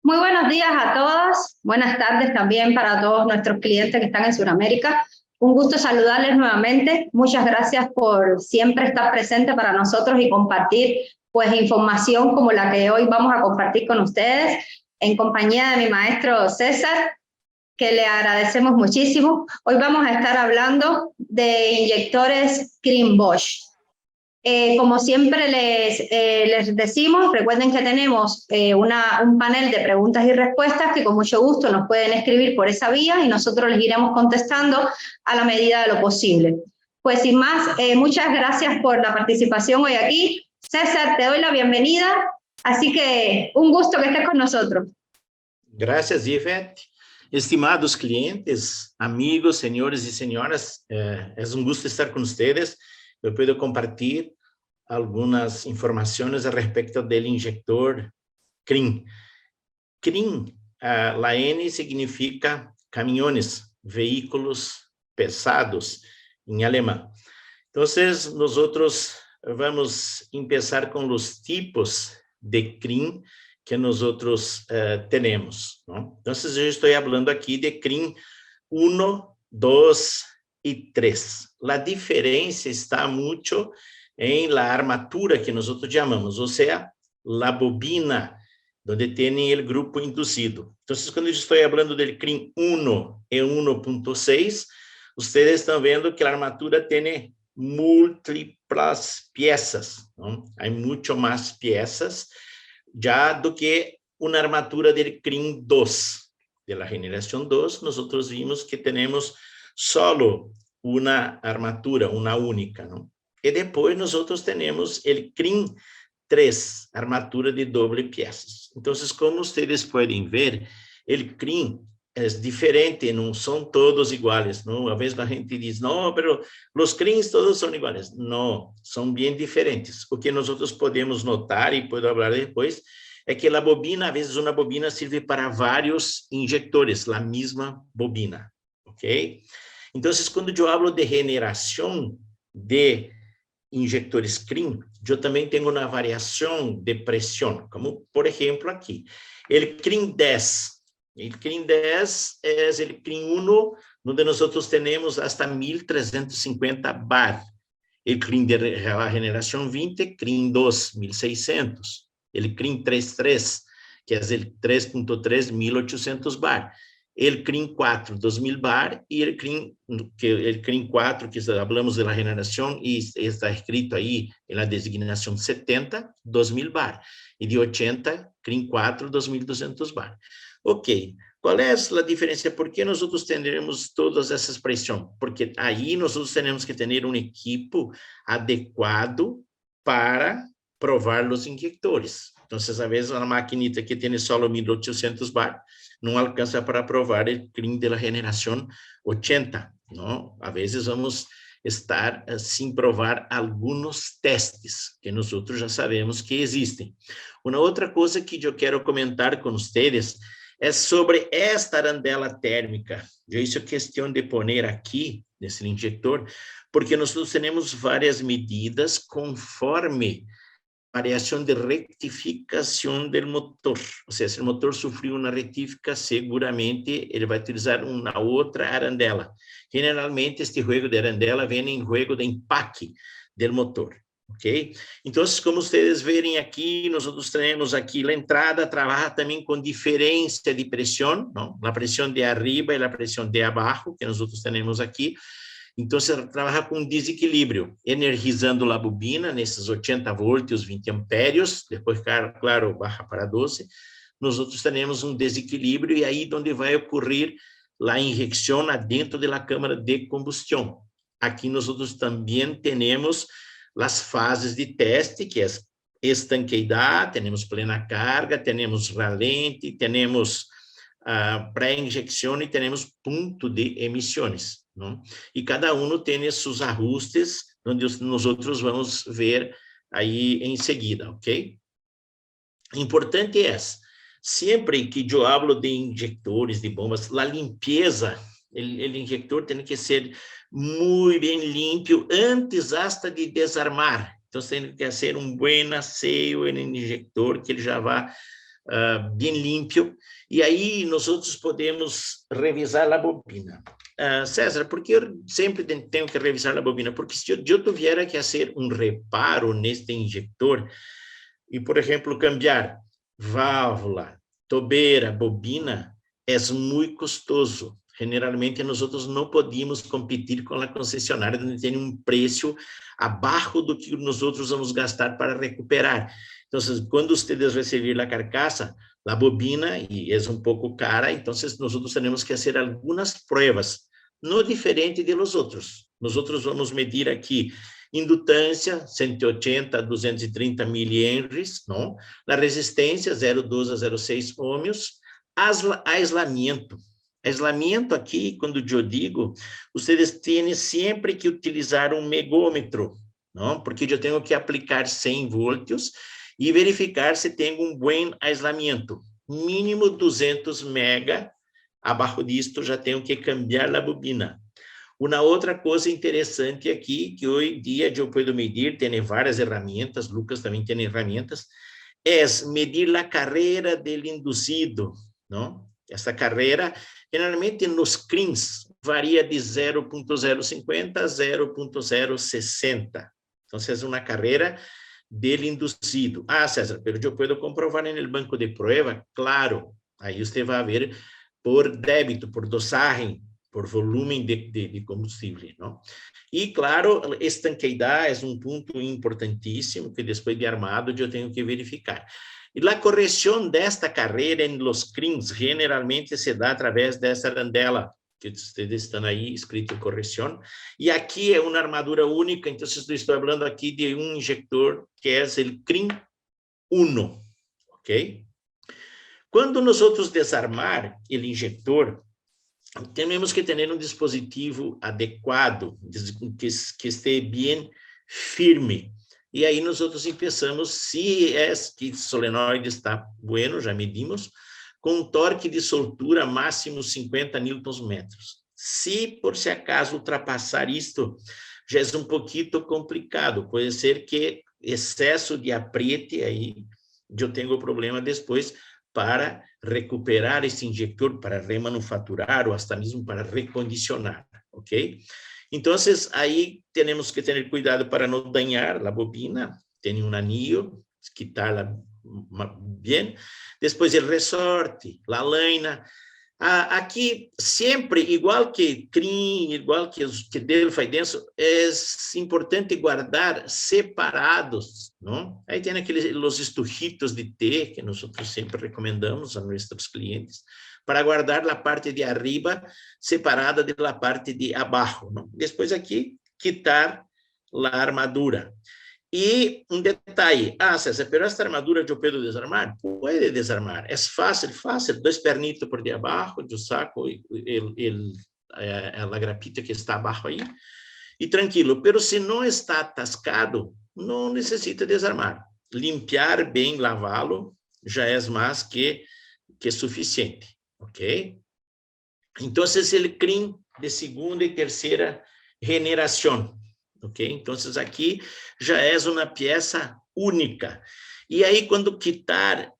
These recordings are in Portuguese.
Muy buenos días a todas, buenas tardes también para todos nuestros clientes que están en Sudamérica. Un gusto saludarles nuevamente. Muchas gracias por siempre estar presente para nosotros y compartir pues información como la que hoy vamos a compartir con ustedes en compañía de mi maestro César, que le agradecemos muchísimo. Hoy vamos a estar hablando de inyectores Green Bosch. Como siempre les decimos, recuerden que tenemos un panel de preguntas y respuestas que con mucho gusto nos pueden escribir por esa vía y nosotros les iremos contestando a la medida de lo posible. Pues sin más, muchas gracias por la participación hoy aquí. César, te doy la bienvenida, así que un gusto que estés con nosotros. Gracias, Ivette. Estimados clientes, amigos, señores y señoras, es un gusto estar con ustedes. Eu puedo compartilhar algumas informações a respeito do injetor CRIN. CRIN, a N significa caminhões, veículos pesados, em alemão. Então, nós vamos começar com os tipos de CRIN que nós temos. Então, eu estou falando aqui de CRIN 1, 2 e 3. A diferença está muito em la armatura que nós chamamos, ou seja, la bobina, onde tem o grupo induzido. Então, quando eu estou falando do CRIN 1 e 1.6, vocês estão vendo que a armatura tem múltiplas peças, há muito mais peças já do que uma armatura do CRIN 2. Da geração 2, nós vimos que temos solo uma armatura, uma única, não? E depois nós temos o CRIN 3, armatura de doble peças. Então, como vocês podem ver, o CRIN é diferente, não são todos iguais, não? Às vezes a gente diz, não, mas os CRINs todos são iguais. Não, são bem diferentes. O que nós podemos notar, e posso falar depois, é que a bobina, às vezes uma bobina serve para vários injetores, a mesma bobina, ok? Então, quando eu falo de generação de injetores CRIN, eu também tenho uma variação de pressão, como, por exemplo, aqui. O CRIN 10. O CRIN 10 é o CRIN 1, onde nós temos até 1.350 bar. O CRIN de geração 20, CRIN 2, 1.600. O CRIN 3.3, que é o 3.3, 1.800 bar. O CRIN 4, 2.000 bar, e o CRIN 4, que falamos da geração, e está escrito aí na designação 70, 2.000 bar. E de 80, CRIN 4, 2.200 bar. Ok, qual é a diferença? Por que nós teremos todas essas pressões? Porque aí nós temos que ter um equipo adequado para provar os injectores. Então, às vezes, uma maquinita que tem só 1.800 bar, não alcança para provar o CRIN da geração 80, não? Às vezes vamos estar sem provar alguns testes que nós já sabemos que existem. Uma outra coisa que eu quero comentar com vocês é sobre esta arandela térmica. Eu hice questão de pôr aqui nesse injetor, porque nós temos várias medidas conforme variação de rectificação do motor. Ou seja, se o motor sofreu uma retífica, seguramente ele vai utilizar uma outra arandela. Generalmente, este jogo de arandela vem em jogo de empaque do motor, ok? Então, como vocês verem aqui, nós temos aqui a entrada, trabalha também com diferença de pressão, não? A pressão de arriba e a pressão de abaixo, que nós temos aqui. Então, você trabalha com desequilíbrio, energizando a bobina nesses 80 volts, 20 ampérios, depois, claro, baixa para 12. Nós temos um desequilíbrio e aí onde vai ocorrer a injeção dentro da câmara de combustão. Aqui nós também temos as fases de teste, que é estanqueidade, temos plena carga, temos ralente, temos pré-injeção e temos ponto de emissões. Não? E cada um tem seus ajustes, onde nós vamos ver aí em seguida, ok? Importante é, sempre que eu falo de injetores, de bombas, a limpeza, o injetor tem que ser muito bem limpo antes hasta de desarmar. Então, tem que fazer um bom asseio no injetor, que ele já vai bem limpo, e aí nós podemos revisar a bobina. César, por que eu sempre tenho que revisar a bobina? Porque se eu tivesse que fazer um reparo neste injetor, e, por exemplo, cambiar válvula, tobeira, bobina, é muito custoso. Generalmente, nós não podíamos competir com a concessionária, onde tem um preço abaixo do que nós vamos gastar para recuperar. Então, quando vocês receberem a carcaça, a bobina, e é um pouco cara, então nós temos que fazer algumas pruebas, não diferente de los outros. Nós vamos medir aqui indutância, 180 a 230 milihenries, não? A resistência, 0,12 a 0,6 ohmios, aislamento. Aislamento aqui, quando eu digo, vocês têm sempre que utilizar um megômetro, não? Porque eu tenho que aplicar 100 volts e verificar se tem um bom aislamento. Mínimo 200 mega, abaixo disto já tenho que cambiar a bobina. Uma outra coisa interessante aqui, que hoje em dia eu posso medir, tem várias ferramentas, Lucas também tem ferramentas, é medir a carreira do induzido, não? Essa carreira, generalmente nos CRINs, varia de 0.050 a 0.060. Então, é uma carreira del induzido. César, pero eu posso comprovar no banco de prova? Claro, aí você vai ver por débito, por dosagem, por volume de combustível, não? E, claro, estanqueidade é um ponto importantíssimo que depois de armado eu tenho que verificar. E a correção desta carreira em los CRINs generalmente se dá através dessa arandela, que vocês estão aí escrito correção, e aqui é uma armadura única, então estou falando aqui de um injector que é o CRIN 1, ok? Quando nós desarmar o injector, temos que ter um dispositivo adequado, que esteja bem firme. E aí nós começamos, se este solenoide está bueno, já medimos, com um torque de soltura máximo 50 Nm. Se por se acaso ultrapassar isto, já é um pouquinho complicado. Pode ser que excesso de apriete, aí eu tenho problema depois para recuperar esse injector, para remanufaturar ou até mesmo para recondicionar, ok? Então, aí temos que ter cuidado para não danhar a bobina, tem um anillo, quitarla bem. Depois, o resorte, a lâmina. Aqui, sempre, igual que CRIN, igual que Delphi Denso, é importante guardar separados, não? Aí tem os estujitos de té, que nós sempre recomendamos a nossos clientes, para guardar a parte de arriba separada da parte de abaixo, não? Depois aqui, quitar a armadura. E um detalhe, César, pero esta armadura eu posso desarmar? Pode desarmar, é fácil, 2 pernitos por debaixo, eu saco a grapita que está abaixo aí, e tranquilo, pero se não está atascado, não necessita desarmar. Limpiar bem, lavá-lo, já é mais que suficiente, ok? Então, ele CRIN de segunda e terceira generação. Ok? Então, aqui já é uma peça única. E aí, quando quitar,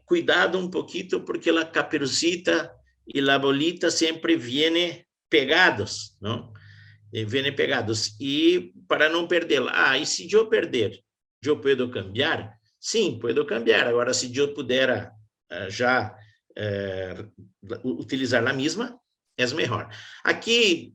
cuidado um pouquinho, porque a caperucita e a bolita sempre vêm pegados, não? Vêm pegados. E para não perdê-la. E se eu perder, eu posso cambiar? Sim, posso cambiar. Agora, se eu puder já utilizar a mesma, é melhor. Aqui,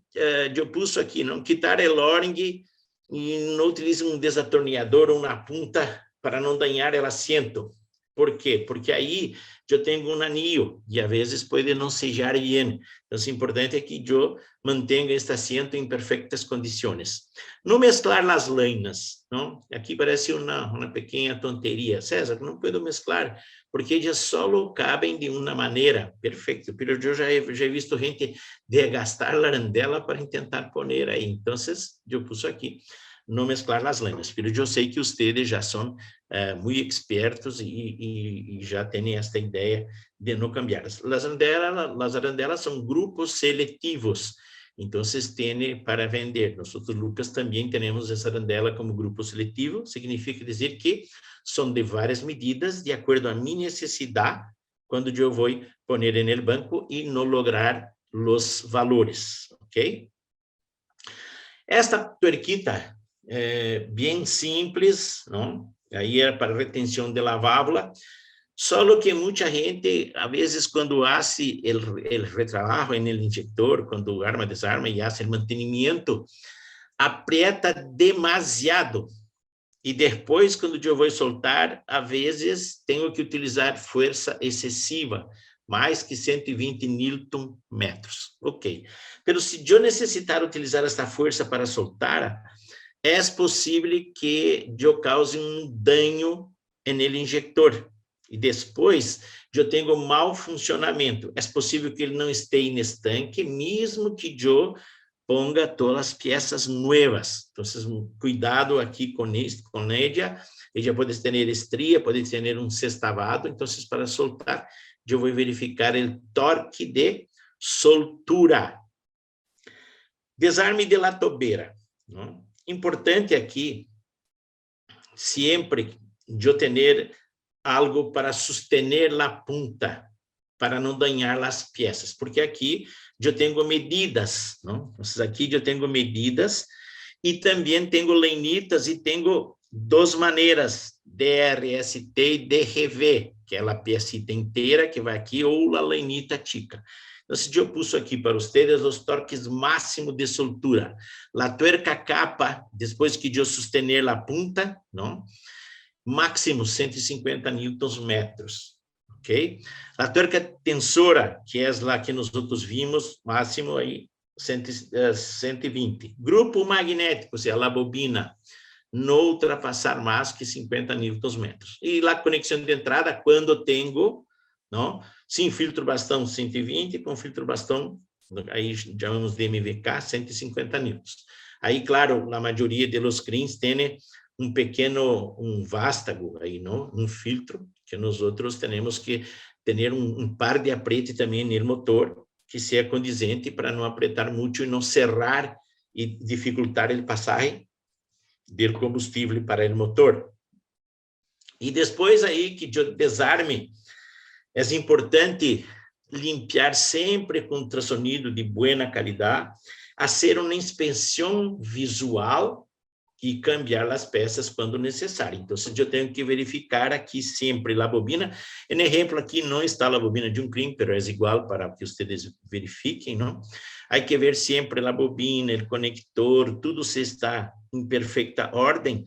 eu pus aqui, não quitar o O-ring e não utilize um desatornilhador ou uma punta para não danhar o assento. Por quê? Porque aí eu tenho um anillo e, às vezes, pode não sellar bem. Então, o importante é que eu mantenha este assento em perfeitas condições. Não mesclar as lâminas, não? Aqui parece uma pequena tonteria. César, não posso mesclar, porque elas só cabem de uma maneira. Perfeito. Mas eu já he visto gente desgastar a arandela para tentar pôr aí. Então, eu pus aqui, não mesclar as lâminas. Mas eu sei que vocês já são muito expertos e já têm esta ideia de não cambiar. As arandelas são grupos seletivos. Então, tem para vender. Nós, Lucas, também temos essa arandela como grupo seletivo. Significa dizer que são de várias medidas, de acordo à minha necessidade, quando eu vou poner no banco e não lograr os valores, ok? Esta tuerquita é bem simples, não? Aí é para retenção de la válvula, só que muita gente, a vezes, quando hace o retrabalho no injetor, quando arma, desarma e hace o mantenimento, aprieta demasiado. E depois, quando eu vou soltar, a vezes, tenho que utilizar força excessiva, mais que 120 Newton metros. Ok. Mas se eu necessitar utilizar esta força para soltar, é possível que eu cause um dano no injector. E depois, eu tenho mau funcionamento. É possível que ele não esteja nesse tanque, mesmo que eu ponga todas as peças novas. Então, cuidado aqui com ella. Ella pode ter estria, pode ter um sextavado. Então, para soltar, eu vou verificar o torque de soltura. Desarme de la tobeira. Não? Importante aqui, sempre, eu ter algo para sostener a punta, para não danhar as peças, porque aqui eu tenho medidas, não? Então, aqui eu tenho medidas e também tenho lenitas e tenho duas maneiras, DRST e DRV, que é a piecita inteira que vai aqui, ou a lenita chica. Então, se eu puxo aqui para vocês os torques máximos de soltura, a tuerca capa, depois que eu sostener a punta, não? Máximo 150 newtons metros, ok? A tuerca tensora, que é a que nós outros vimos, máximo aí 120. Grupo magnético, ou seja, a bobina, não ultrapassar mais que 50 newtons metros. E a conexão de entrada, quando tenho, não? Sem filtro bastão 120, com filtro bastão, aí chamamos de MVK, 150 newtons. Aí, claro, a maioria dos screens tem um vástago aí, não? Um filtro, que nós outros temos que ter um par de aprete também no motor, que seja condizente para não apertar muito e não cerrar e dificultar a passagem do combustível para o motor. E depois aí que eu desarme, é importante limpar sempre com ultrassonido de boa qualidade, fazer uma inspeção visual e cambiar as peças quando necessário. Então, eu tenho que verificar aqui sempre a bobina. No exemplo aqui não está a bobina de um CRIM, mas é igual para que vocês verifiquem, não? Há que ver sempre a bobina, o conector, tudo se está em perfeita ordem.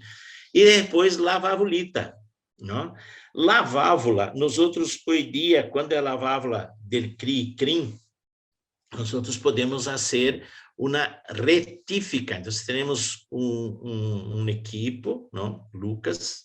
E depois a válvula, não? A válvula, nós outros, hoje dia, quando é a válvula del CRIM, nós outros podemos fazer uma retífica. Então, temos um equipo, não? Lucas,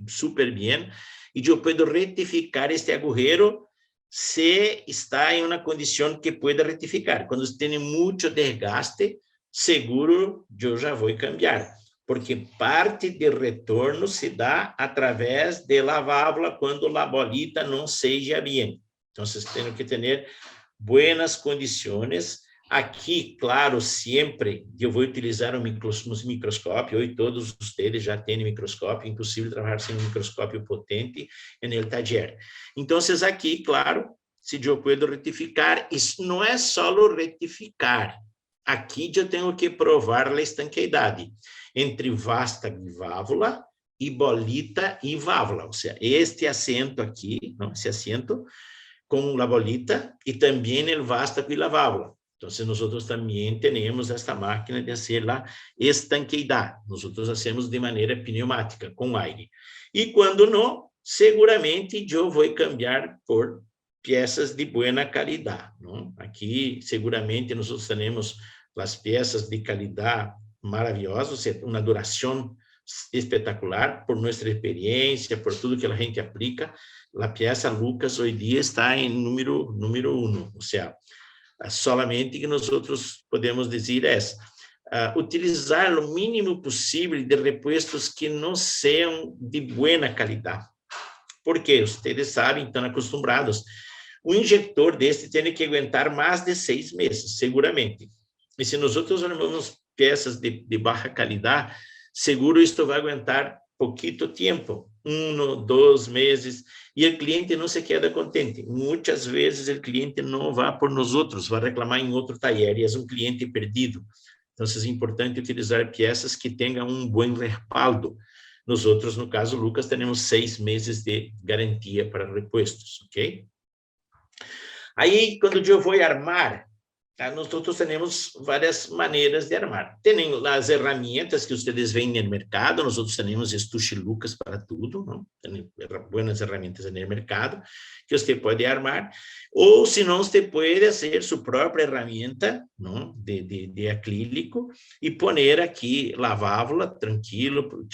super bem, e eu posso retificar este agujero se está em uma condição que pueda retificar. Quando tem muito desgaste, seguro, eu já vou cambiar, porque parte do retorno se dá através da válvula quando a bolita não seja bem. Então, vocês têm que ter boas condições. Aqui, claro, sempre eu vou utilizar um microscópio, hoje todos vocês já têm microscópio, inclusive trabalhar sem um microscópio potente no taller. Então, aqui, claro, se eu puedo retificar, isso não é só retificar. Aqui eu tenho que provar a estanqueidade entre vástago e válvula, e bolita e válvula. Ou seja, este assento aqui, não, esse assento, com a bolita e também o vástago e a válvula. Então, nós também temos esta máquina de fazer a estanqueidade. Nós fazemos de maneira pneumática, com aire. E quando não, seguramente eu vou cambiar por peças de boa qualidade. Não? Aqui, seguramente, nós temos as peças de qualidade maravilhosas, uma duração espetacular, por nossa experiência, por tudo que a gente aplica. A peça Lucas hoje dia está em número 1, ou seja, solamente que nós outros podemos dizer utilizar o mínimo possível de repuestos que não sejam de boa qualidade. Porque vocês sabem, estão acostumados. O injetor deste tem que aguentar mais de 6 meses, seguramente. E se nós outros armamos peças de baixa qualidade, seguro isto vai aguentar pouquito tempo. 1, 2 meses, e o cliente não se queda contente. Muitas vezes o cliente não vai por nós outros, vai reclamar em outro taller, e é um cliente perdido. Então, é importante utilizar peças que tenham um bom respaldo. Nós outros, no caso, Lucas, temos 6 meses de garantia para repuestos, ok? Aí, quando eu vou armar, nós temos várias maneiras de armar. Tem as ferramentas que vocês veem no mercado, nós temos Estuche Lucas para tudo, não? Tem boas ferramentas no mercado que você pode armar, ou se não, você pode fazer sua própria ferramenta, não? De acrílico e pôr aqui a válvula, tranquilo,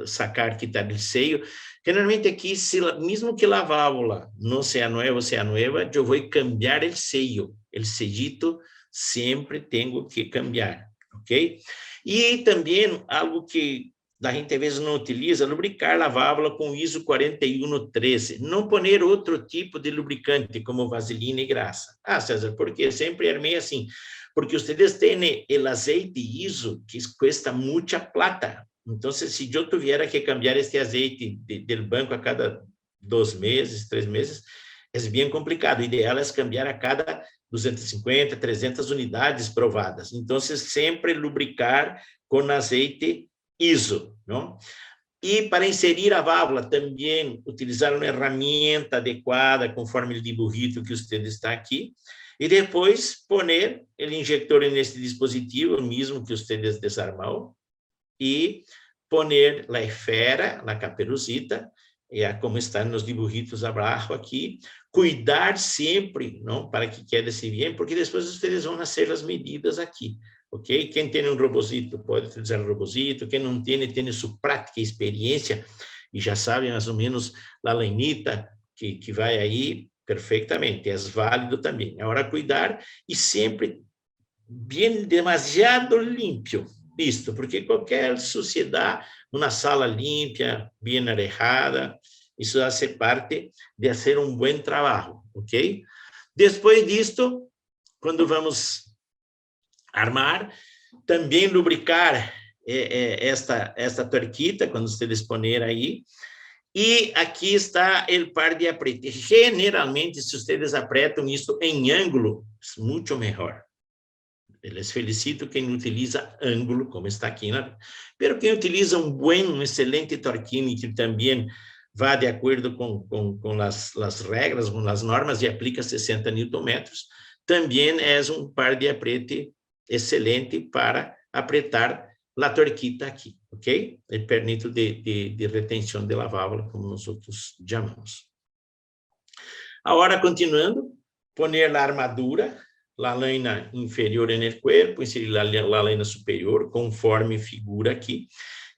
sacar, quitar o seio. Generalmente aqui, mesmo que a válvula não seja nova, eu vou cambiar o seio, o sellito sempre tenho que cambiar, ok? E também algo que a gente às vezes não utiliza, lubricar a válvula com ISO 4113, não poner outro tipo de lubricante, como vaselina e graxa. Ah, César, por quê? Sempre armei assim, porque vocês têm o azeite ISO que custa muita plata. Então, se eu tivesse que cambiar este azeite do banco a cada 2 meses, 3 meses, é bem complicado. O ideal é cambiar a cada 250, 300 unidades provadas. Então, sempre lubricar com azeite ISO, não? E para inserir a válvula, também utilizar uma ferramenta adequada, conforme o dibujito que você está aqui, e depois poner o injector nesse dispositivo, mesmo que você desarmou, e poner a esfera, a caperucita, como estão nos dibujitos abaixo aqui, cuidar sempre, não, para que quede-se bem, porque depois vocês vão fazer as medidas aqui, ok? Quem tem um robozito pode utilizar o robozito, quem não tem sua prática e experiência, e já sabe mais ou menos a lainita que vai aí perfeitamente, é válido também. Agora, cuidar e sempre bem demasiado limpo, isto, porque qualquer suciedade, uma sala limpa, bem arejada, isso faz parte de fazer um bom trabalho, ok? Depois disto, quando vamos armar, também lubricar esta torquita, quando vocês poner aí, e aqui está o par de aprete. Generalmente, se vocês apretam isso em ângulo, é muito melhor. Les felicito quem utiliza ângulo, como está aqui, pero quem utiliza um excelente torquinho que também vai de acordo com as regras, com as normas e aplica 60 Nm, também é um par de aprete excelente para apretar a torquita aqui, ok? O pernito de retenção de la válvula, como nós outros chamamos. Agora, continuando, poner a armadura, a lâmina inferior no corpo, inserir a lâmina superior, conforme figura aqui.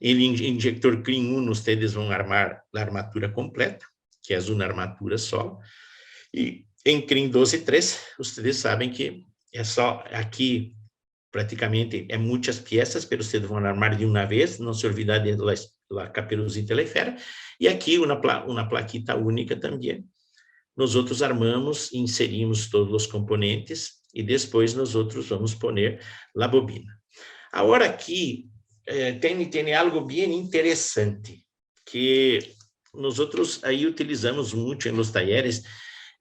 O injector CRIM 1, vocês vão armar a armatura completa, que é uma armatura só. E em CRIM 12.3, vocês sabem que é só aqui, praticamente, é muitas peças, mas vocês vão armar de uma vez, não se olvidar da caperucita e esfera. E aqui uma plaquita única também. Nós outros armamos e inserimos todos os componentes e depois nós outros vamos poner a bobina. Agora aqui tem algo bem interessante que nós outros aí utilizamos muito nos talleres,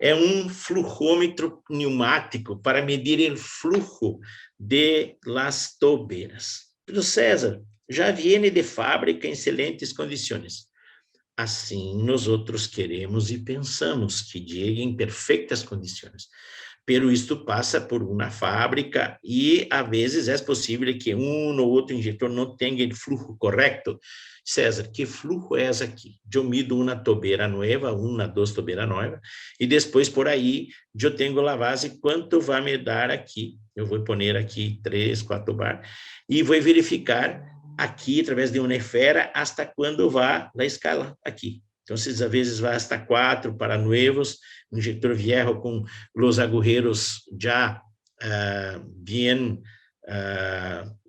é um fluxômetro pneumático para medir o fluxo de las tobeiras. Pero César, já viene de fábrica em excelentes condições. Assim, nós outros queremos e pensamos que chegue em perfeitas condições. Pero isto passa por uma fábrica e, às vezes, é possível que um ou outro injetor não tenha o fluxo correto. César, que fluxo é esse aqui? Eu mido uma tobeira nova, 2 tobeiras novas, e depois, por aí, eu tenho a base, quanto vai me dar aqui? Eu vou pôr aqui 3, 4 bar, e vou verificar aqui, através de uma esfera, hasta quando vai a escala aqui. Então, às vezes vai hasta 4 para novos, um injetor viejo com os agujeros já bem,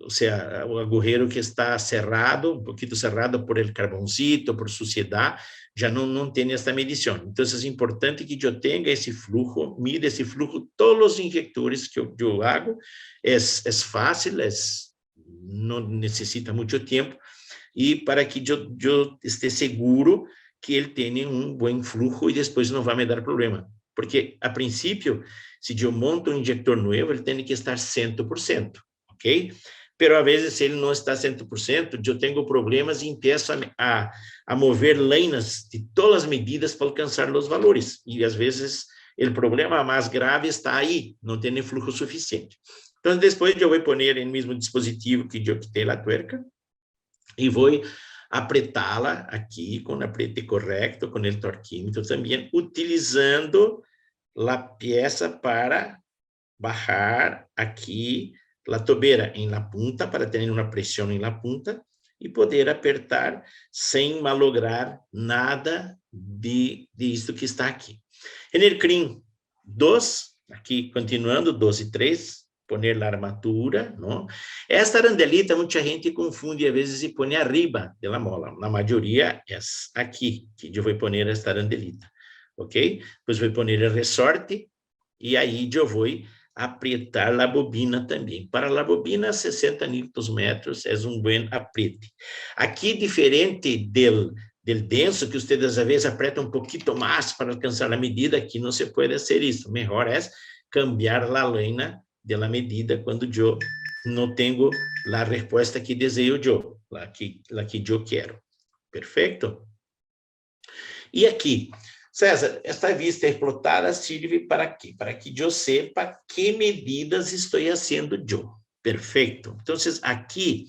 ou seja, o agujero que está cerrado, um pouquinho cerrado por el carboncito, por suciedade, já não tem esta medição. Então, é importante que eu tenha esse fluxo, mida esse fluxo, todos os injectores que eu hago, é fácil, não necessita muito tempo, e para que eu esteja seguro que ele tenha um bom fluxo e depois não vai me dar problema. Porque, a princípio, se eu monto um injector novo, ele tem que estar 100%, ok? Pero, às vezes, se ele não está 100%, eu tenho problemas e empiezo a mover lâminas de todas as medidas para alcançar os valores. E, às vezes, o problema mais grave está aí, não tem fluxo suficiente. Então, depois eu vou pôr no mesmo dispositivo que eu quitei a tuerca e vou apretá-la aqui com o aprete correto, com o torquímetro também, utilizando a peça para bajar aqui a tobeira em la punta, para ter uma pressão em la punta, e poder apertar sem malograr nada disso que está aqui. En el CRIM 2, aqui continuando, 2 e 3, poner a armatura, não? Esta arandelita, muita gente confunde, às vezes, e põe arriba da mola. Na maioria, é aqui, que eu vou pôr esta arandelita, ok? Depois vou pôr o resorte, e aí eu vou apretar a bobina também. Para a bobina, 60 Nm é um bom aprete. Aqui, diferente del denso, que vocês, às vezes, apretam um pouquinho mais para alcançar a medida, aqui não se pode fazer isso. Melhor é cambiar a lâmina de la medida quando eu não tenho a resposta que desejo eu, la que eu quero. Perfeito? E aqui, César, esta vista explotada serve para quê? Para que eu sepa que medidas estou fazendo eu. Perfeito? Então, aqui,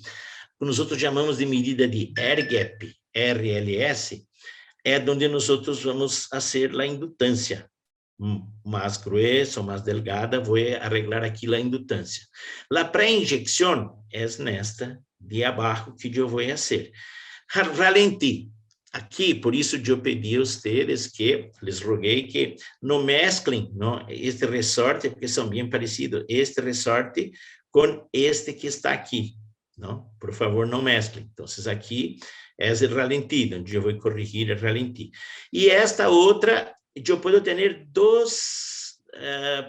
nós chamamos de medida de air gap, RLS, é onde nós vamos fazer a indutância. Mais gruesa ou mais delgada, vou arreglar aqui a indutância. A pré-injecção é nesta de abaixo que eu vou fazer. Ralenti. Aqui, por isso eu pedi a vocês que, les roguei que não mesclem, não, este resorte, porque são bem parecidos, este resorte com este que está aqui. Não? Por favor, não mesclem. Então, aqui é o ralenti, onde eu vou corrigir o ralenti. E esta outra, eu posso ter dois,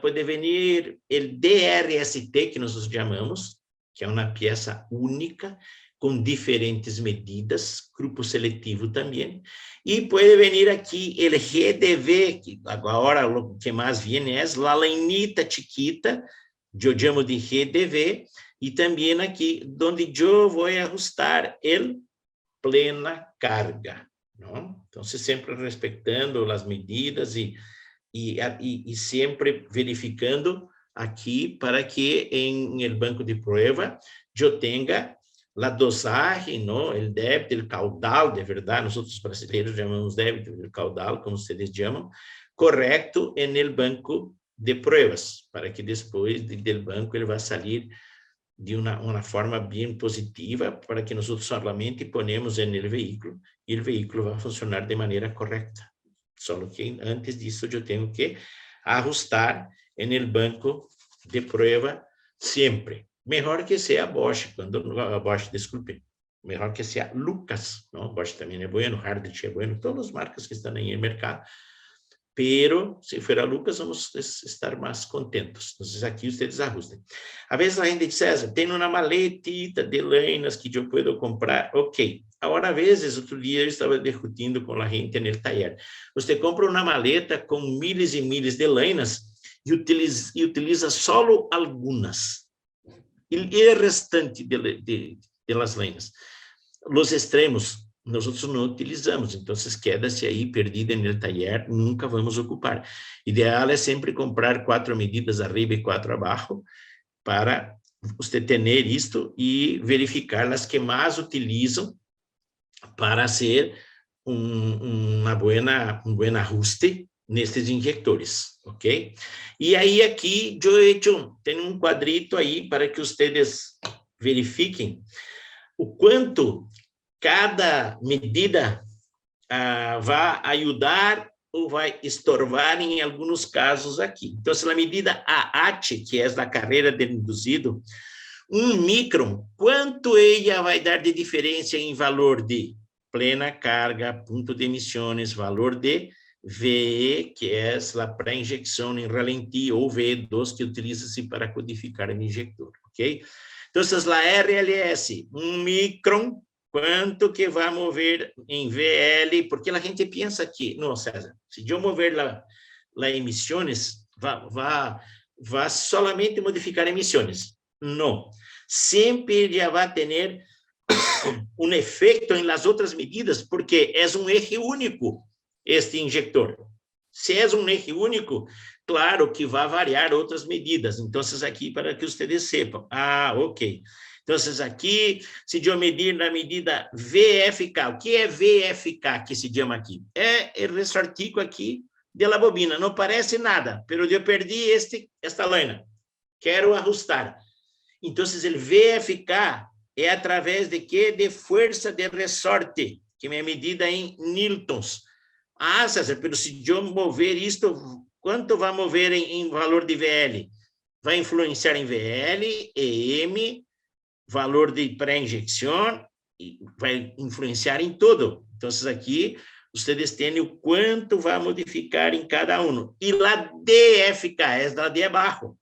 pode vir o DRST, que nós chamamos, que é uma peça única, com diferentes medidas, grupo seletivo também, e pode vir aqui o GDV, que agora o que mais vem é a lainita chiquita, eu chamo de GDV, e também aqui, onde eu vou ajustar el plena carga, não? Então, sempre respeitando as medidas e sempre verificando aqui para que em el banco de prueba eu tenha a dosagem, não? O débito, o caudal, de verdade, nós outros brasileiros chamamos débito, o caudal, como vocês chamam, correto en el banco de pruebas, para que depois do banco ele vá sair de uma forma bem positiva, para que nós solamente ponemos no veículo, e o veículo vai funcionar de maneira correta. Só que antes disso eu tenho que ajustar no banco de prueba sempre. Melhor que seja Bosch, desculpe, melhor que seja Lucas, não? Bosch também é bueno, Hardtech é bueno, todas as marcas que estão aí no mercado. Pero, se for a Lucas, vamos estar mais contentos. Então, aqui vocês ajustem. Às vezes a gente diz, César, tem uma maletita de lâminas que eu posso comprar. Ok. Agora, às vezes, outro dia eu estava discutindo com a gente no taller. Você compra uma maleta com miles e miles de lâminas e utiliza só algumas. E o restante de las lâminas. Os extremos, nós não utilizamos, então queda-se aí perdida no taller, nunca vamos ocupar. Ideal é sempre comprar 4 medidas arriba e 4 abaixo, para você ter isto e verificar as que mais utilizam para ser um bom ajuste nestes injectores, ok? E aí aqui eu tenho um quadrito aí para que vocês verifiquem o quanto cada medida vai ajudar ou vai estorvar em alguns casos aqui. Então, se a medida AH, que é a carreira do induzido, 1 micron, quanto ela vai dar de diferença em valor de plena carga, ponto de emissões, valor de VE, que é a pré-injecção em ralenti, ou VE2, que utiliza-se para codificar o injector, ok? Então, a RLS, 1 micron, quanto que vai mover em VL, porque a gente pensa que, não, César, se eu mover lá emissões, vai solamente modificar emissões. Não. Sempre já vai ter um efeito em las outras medidas, porque é um eje único este injector. Se é um eje único, claro que vai variar outras medidas. Então, aqui, para que vocês sepam. Ah, ok. Então, aqui, se eu medir na medida VFK, o que é VFK que se chama aqui? É o resortico aqui da bobina. Não parece nada, mas eu perdi esta lâmina. Quero ajustar. Então, o VFK é através de quê? De força de ressorte, que é medida em newtons. Ah, César, mas se eu mover isto, quanto vai mover em valor de VL? Vai influenciar em VL, EM, valor de pré-injeção, vai influenciar em tudo. Então, aqui, vocês têm o quanto vai modificar em cada um. E a DFK é a de abaixo,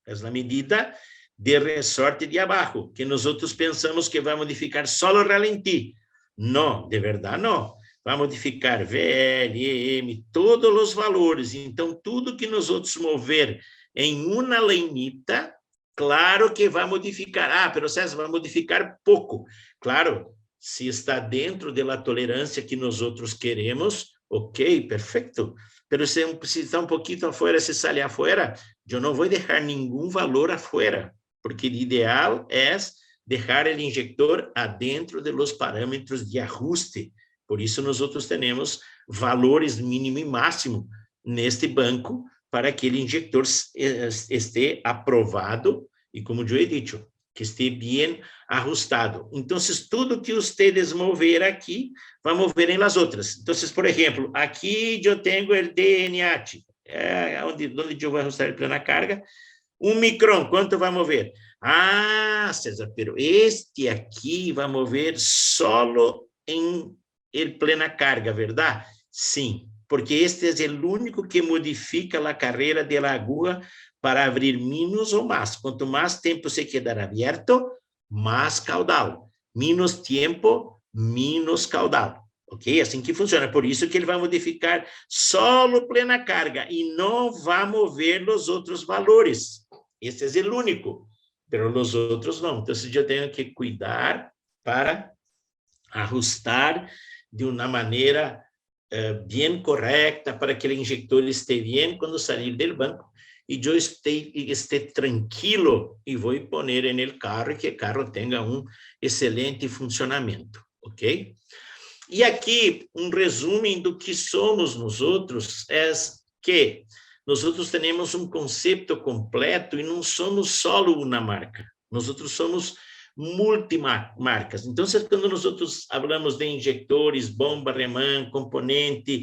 é a medida de ressorte de abaixo, que nós outros pensamos que vai modificar só o ralenti. Não, de verdade não. Vai modificar VL, EM, todos os valores. Então, tudo que nós outros mover em uma lenita, claro que vai modificar. Ah, pero César, vai modificar pouco. Claro, se está dentro da tolerância que nós outros queremos, ok, perfeito. Pero se está um pouquinho afuera, se sai afuera, eu não vou deixar nenhum valor afuera, porque o ideal é deixar o injector adentro de los parâmetros de ajuste. Por isso, nós outros temos valores mínimo e máximo neste banco para que o injector esteja aprovado e, como eu he dicho, que esteja bem ajustado. Então, tudo que vocês mover aqui, vai mover em las outras. Então, por exemplo, aqui eu tenho o DNAT, onde eu vou ajustar ele plena carga, 1 micron, quanto vai mover? Ah, César, pero este aqui vai mover solo em plena carga, verdade? Sim, porque este é o único que modifica a carreira da agulha para abrir menos ou mais. Quanto mais tempo se quedar aberto, mais caudal. Menos tempo, menos caudal. Ok? Assim que funciona. Por isso que ele vai modificar solo plena carga e não vai mover os outros valores. Esse é o único, mas os outros não. Então, eu tenho que cuidar para ajustar de uma maneira bem correta para que o injector esteja bem quando sair do banco e eu esteja tranquilo e vou pôr no carro e que o carro tenha um excelente funcionamento, ok? E aqui, um resumo do que somos nós outros é que nós outros temos um conceito completo e não somos só uma marca. Nós outros somos multimarcas. Então, quando nós outros falamos de injectores, bomba, remã, componente,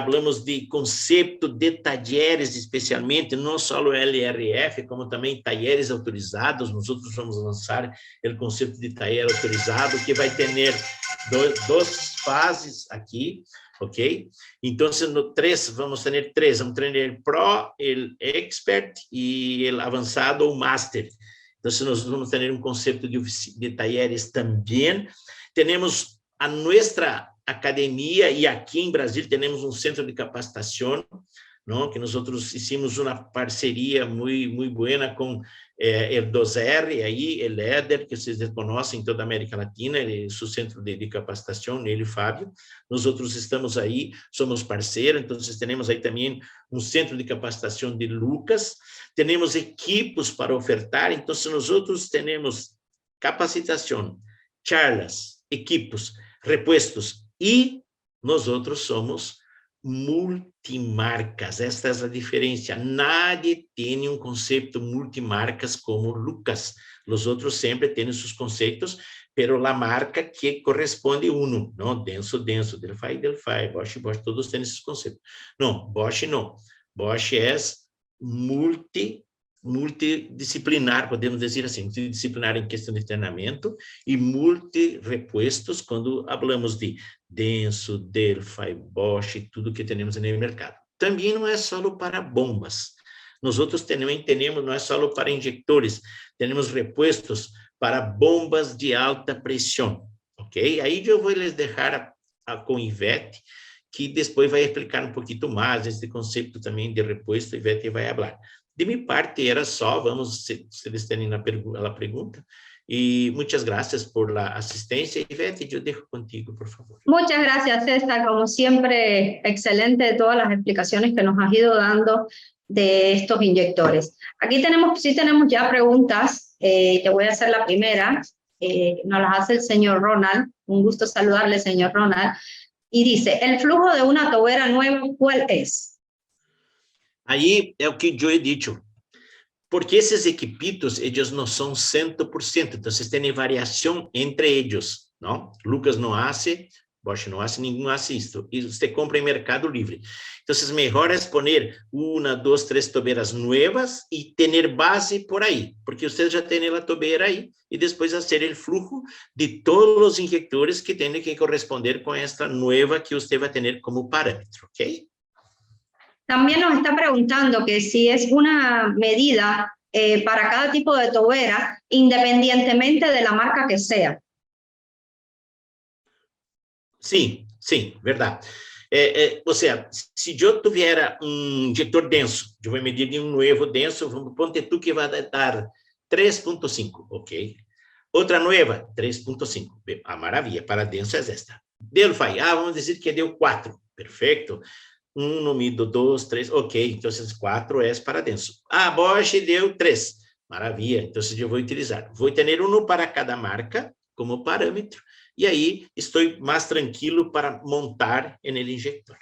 falamos de conceito de talheres, especialmente, não só o LRF, como também talheres autorizados. Nós outros vamos lançar o conceito de talher autorizado, que vai ter duas fases aqui, ok? Então, vamos ter três. Vamos ter o Pro, o Expert e o Avançado ou Master. Então, nós vamos ter um conceito de talheres também. Temos a nossa academia, e aqui em Brasil temos um centro de capacitação, não? Que nós outros hicimos uma parceria muito boa com o 2R, aí, o Éder, que vocês conhecem em toda a América Latina, ele é seu centro de capacitação, ele e Fábio. Nós outros estamos aí, somos parceiros, então temos aí também um centro de capacitação de Lucas, temos equipos para ofertar, então nós outros temos capacitação, charlas, equipos, repuestos, e nós outros somos multimarcas. Esta é a diferença. Nadie tem um conceito multimarcas como Lucas. Os outros sempre têm seus conceitos, pero a marca que corresponde uno, não? Denso, Delphi, Bosch, todos têm esses conceitos. Não, Bosch não. Bosch é multidisciplinar, podemos dizer assim, multidisciplinar em questão de treinamento e multi-repuestos quando falamos de Denso, Delphi, Bosch, tudo que temos no mercado. Também não é só para bombas. Nós outros temos não é só para injectores, temos repuestos para bombas de alta pressão, ok? Aí eu vou lhes deixar com Ivete, que depois vai explicar um pouquinho mais este conceito também de repuesto. Ivete vai falar. De minha parte era só, vamos, se eles têm a pergunta, y muchas gracias por la asistencia. Ivete, yo dejo contigo, por favor. Muchas gracias, César. Como siempre, excelente todas las explicaciones que nos has ido dando de estos inyectores. Aquí sí tenemos ya preguntas. Te voy a hacer la primera. Nos las hace el señor Ronald. Un gusto saludarle, señor Ronald. Y dice, ¿el flujo de una tobera nueva cuál es? Aí é o que eu he dicho. Porque esses equipitos, eles não são 100%, então tem variação entre eles, não? Lucas não hace, Bosch não hace, ninguém hace isto. E você compra em Mercado Livre. Então, melhor é poner 1, 2, 3 toberas novas e ter base por aí, porque você já tem a tobeira aí, e depois fazer o fluxo de todos os injectores que têm que corresponder com esta nova que você vai ter como parâmetro, ok? También nos está preguntando que si es una medida para cada tipo de tobera, independientemente de la marca que sea. Sim, verdade. Ou seja, se eu tiver injetor denso, eu vou medir de novo denso, vamos ponte tu que vai dar 3.5, ok? Outra nova, 3.5. A maravilha, para denso é esta. Deu, vamos dizer que deu 4, perfeito. 1, 2, 3, ok, então 4 é para denso. Bosch deu 3, maravilha, então eu vou utilizar. Vou ter 1 para cada marca como parâmetro, e aí estou mais tranquilo para montar en el injector.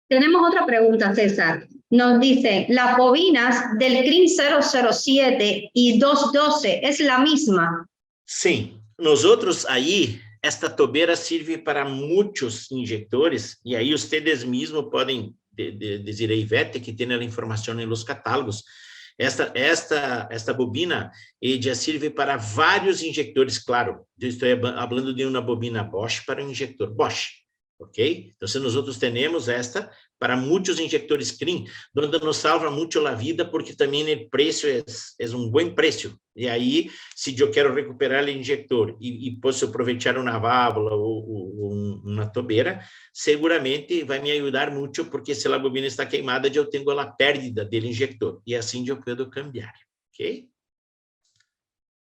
Tenemos otra pregunta, César. Nos dicen, ¿las bobinas del CRIN 007 y 212 es la misma? Sim, nosotros aí, esta tobeira serve para muitos injectores, e aí vocês mesmos podem dizer a Ivete que tem a informação nos catálogos. Esta bobina já serve para vários injectores, claro. Eu estou falando de uma bobina Bosch para um injector Bosch, ok? Então, nós temos esta para muitos injectores CRIN, onde nos salva muito a vida, porque também o preço é bom preço. E aí, se eu quero recuperar o injector e posso aproveitar uma válvula ou uma tobeira, seguramente vai me ajudar muito, porque se a bobina está queimada, eu tenho a perda do injector. E assim eu posso cambiar, ok?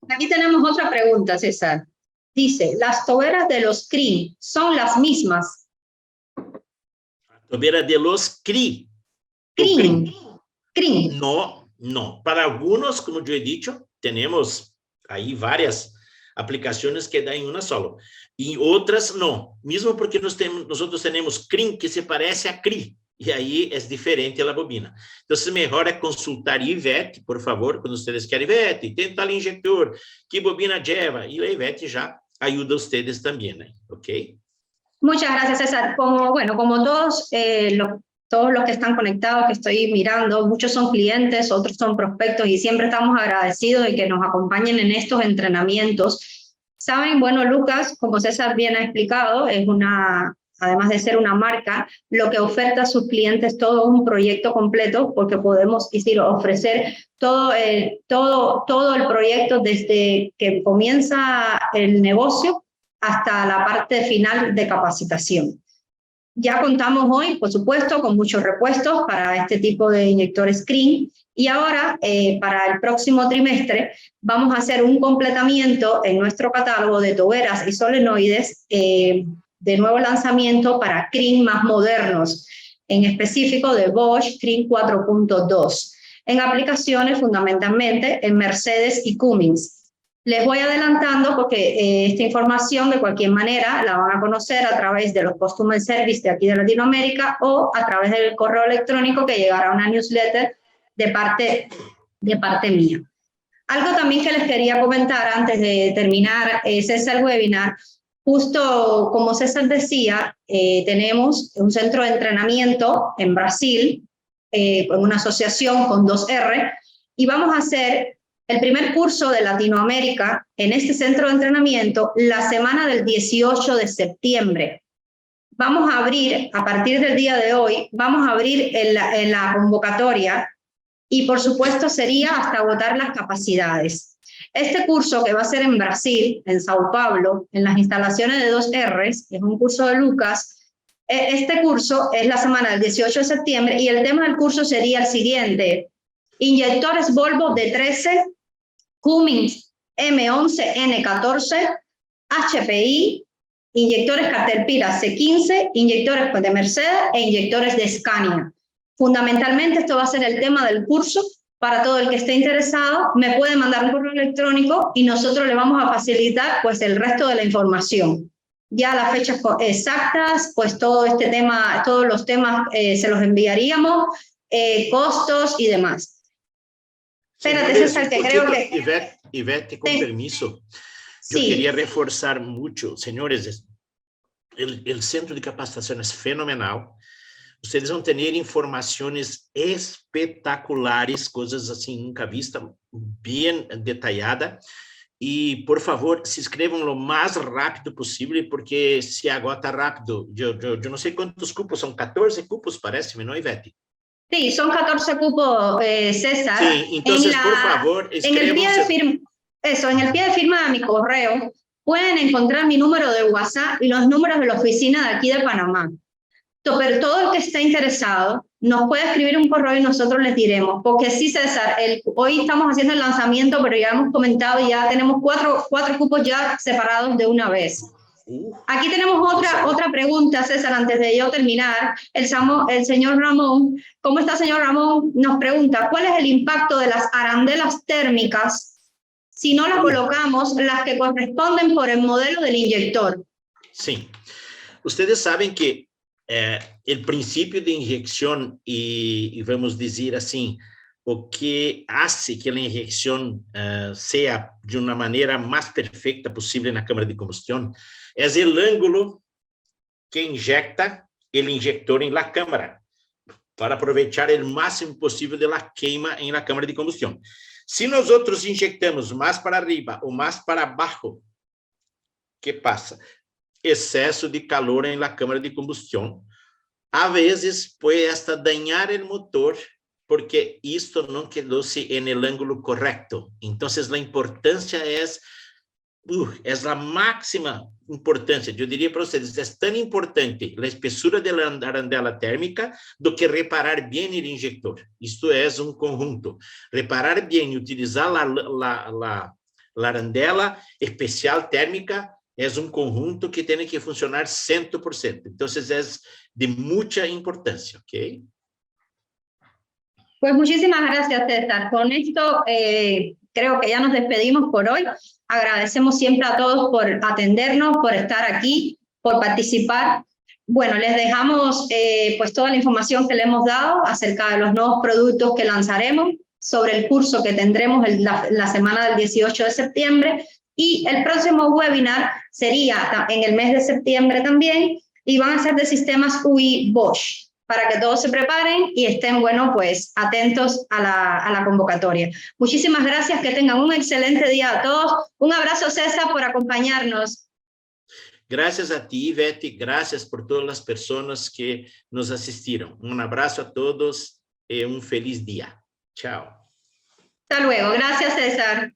Aquí tenemos otra pregunta, César. Dice, ¿las toberas de los CRIN son las mismas? Tobeira de los CRI. CRIN. No. Para algunos, como yo he dicho, tenemos ahí varias aplicaciones que dan en una solo. Y otras no. Mismo porque nosotros tenemos CRIN que se parece a CRI. E aí é diferente a bobina. Então, melhor é consultar Ivete, por favor, quando vocês querem, Ivete, tem tal injector, que bobina lleva? E a Ivete já ajuda vocês também, né? Ok? Muchas gracias, César. Como todos, todos los que están conectados, que estoy mirando, muchos son clientes, otros son prospectos y siempre estamos agradecidos de que nos acompañen en estos entrenamientos. Saben, bueno, Lucas, como César bien ha explicado, es además de ser una marca, lo que oferta a sus clientes todo un proyecto completo, porque podemos ofrecer todo el proyecto desde que comienza el negocio hasta la parte final de capacitación. Ya contamos hoy, por supuesto, con muchos repuestos para este tipo de inyectores CRIN, y ahora, para el próximo trimestre, vamos a hacer un completamiento en nuestro catálogo de toberas y solenoides de nuevo lanzamiento para CRIN más modernos, en específico de Bosch CRIN 4.2, en aplicaciones fundamentalmente en Mercedes y Cummins. Les voy adelantando porque esta información de cualquier manera la van a conocer a través de los Customer Service de aquí de Latinoamérica o a través del correo electrónico que llegará a una newsletter de parte mía. Algo también que les quería comentar antes de terminar César el webinar, justo como César decía, tenemos un centro de entrenamiento en Brasil, con una asociación con 2R, y vamos a hacer el primer curso de Latinoamérica en este centro de entrenamiento la semana del 18 de septiembre. Vamos a abrir, a partir del día de hoy, vamos a abrir en la convocatoria y por supuesto sería hasta agotar las capacidades. Este curso que va a ser en Brasil, en Sao Paulo, en las instalaciones de 2Rs, que es un curso de Lucas, este curso es la semana del 18 de septiembre y el tema del curso sería el siguiente: inyectores Volvo D13, Cummins M11N14, HPI, inyectores Caterpillar C15, inyectores de Mercedes e inyectores de Scania. Fundamentalmente esto va a ser el tema del curso. Para todo el que esté interesado, me puede mandar un correo electrónico y nosotros le vamos a facilitar pues el resto de la información. Ya las fechas exactas, pues todo este tema, todos los temas se los enviaríamos, costos y demás. Espérate, César, que creo que... Ivette, con permiso, yo sí. quería reforzar mucho, señores, el centro de capacitación es fenomenal. Ustedes vão ter informações espetaculares, coisas assim nunca vistas, bem detalhada. E, por favor, se inscrevam o mais rápido possível, porque se agota rápido. Eu não sei quantos cupos, são 14 cupos, parece-me, não, Ivette? Sí, son 14 cupos, César. Sí, entonces, por favor, inscríbanse. En el pie de firma de mi correo pueden encontrar mi número de WhatsApp y los números de la oficina de aquí de Panamá. Pero todo el que esté interesado nos puede escribir un correo y nosotros les diremos, porque sí, César, hoy estamos haciendo el lanzamiento, pero ya hemos comentado y ya tenemos cuatro cupos ya separados de una vez. Aquí tenemos otra pregunta, César, antes de yo terminar. El señor Ramón, ¿cómo está, señor Ramón? Nos pregunta, ¿cuál es el impacto de las arandelas térmicas si no las colocamos las que corresponden por el modelo del inyector? Sí, ustedes saben que el princípio de injeção e vamos dizer assim, o que hace que a injeção seja de uma maneira mais perfeita possível na câmara de combustão é o ângulo que injecta o injector em la câmara para aproveitar o máximo possível de la queima em la câmara de combustão. Se nós outros injectamos mais para arriba ou mais para abaixo, que passa? Excesso de calor em la câmara de combustão. A vezes pode hasta dañar o motor porque isto não quedou-se en el ângulo correcto. Então, a importância é a máxima importância. Eu diria para vocês, é tão importante a espessura da arandela térmica do que reparar bem o injector. Isto é conjunto. Reparar bem e utilizar a arandela especial térmica é conjunto que tem que funcionar 100%. Então, é de mucha importancia, ¿ok? Pues muchísimas gracias, César. Con esto creo que ya nos despedimos por hoy. Agradecemos siempre a todos por atendernos, por estar aquí, por participar. Bueno, les dejamos pues toda la información que le hemos dado acerca de los nuevos productos que lanzaremos, sobre el curso que tendremos la semana del 18 de septiembre, y el próximo webinar sería en el mes de septiembre también, y van a ser de sistemas UI Bosch, para que todos se preparen y estén, bueno, pues atentos a la convocatoria. Muchísimas gracias, que tengan un excelente día a todos. Un abrazo, César, por acompañarnos. Gracias a ti, Ivette, gracias por todas las personas que nos asistieron. Un abrazo a todos y un feliz día. Chao. Hasta luego. Gracias, César.